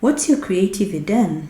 What's your creative Eden?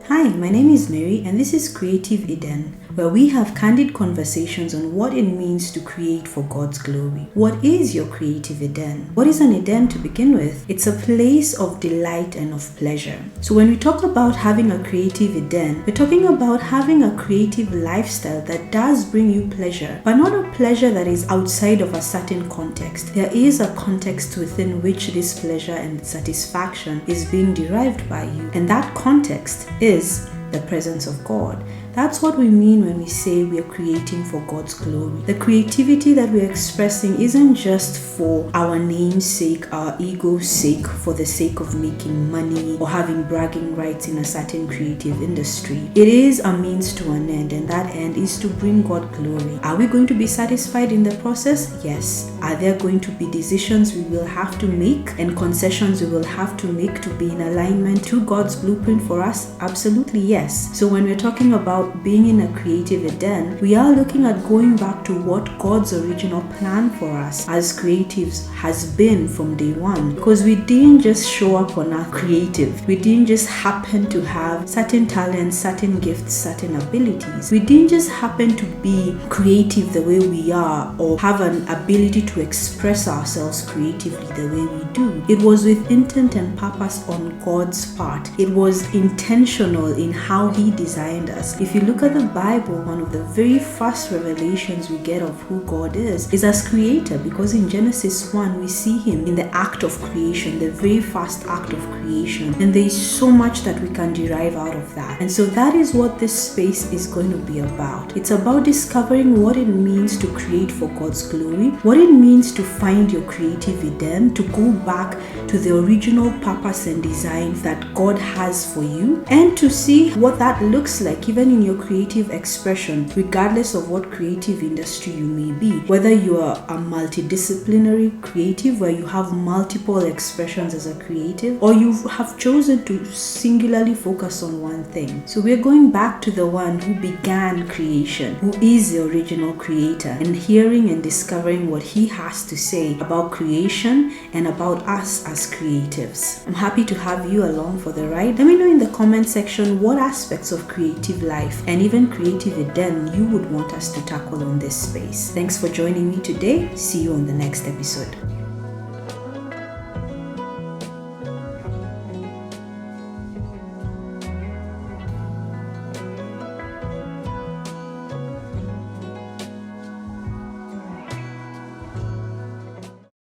Hi, my name is Mary and this is Creative Eden, where we have candid conversations on what it means to create for God's glory. What is your creative Eden? What is an Eden to begin with? It's a place of delight and of pleasure. So when we talk about having a creative Eden, we're talking about having a creative lifestyle that does bring you pleasure, but not a pleasure that is outside of a certain context. There is a context within which this pleasure and satisfaction is being derived by you, and that context is the presence of God. That's what we mean when we say we are creating for God's glory. The creativity that we're expressing isn't just for our name's sake, our ego's sake, for the sake of making money or having bragging rights in a certain creative industry. It is a means to an end, and that end is to bring God glory. Are we going to be satisfied in the process? Yes. Are there going to be decisions we will have to make and concessions we will have to make to be in alignment to God's blueprint for us? Absolutely yes. So when we're talking about being in a creative Eden, we are looking at going back to what God's original plan for us as creatives has been from day one. Because we didn't just show up on our creative. We didn't just happen to have certain talents, certain gifts, certain abilities. We didn't just happen to be creative the way we are or have an ability to express ourselves creatively the way we do. It was with intent and purpose on God's part. It was intentional in how He designed us. If you look at the Bible, one of the very first revelations we get of who God is as creator, because in Genesis 1 we see Him in the act of creation, the very first act of creation, and there is so much that we can derive out of that. And so that is what this space is going to be about. It's about discovering what it means to create for God's glory, what it means to find your creative Eden, to go back to the original purpose and design that God has for you, and to see what that looks like even in your creative expression, regardless of what creative industry you may be. Whether you are a multidisciplinary creative where you have multiple expressions as a creative, or you have chosen to singularly focus on one thing. So we're going back to the one who began creation, who is the original creator, and hearing and discovering what He has to say about creation and about us as creatives. I'm happy to have you along for the ride. Let me know in the comment section what aspects of creative life and even creative Eden you would want us to tackle on this space. Thanks for joining me today. See you on the next episode.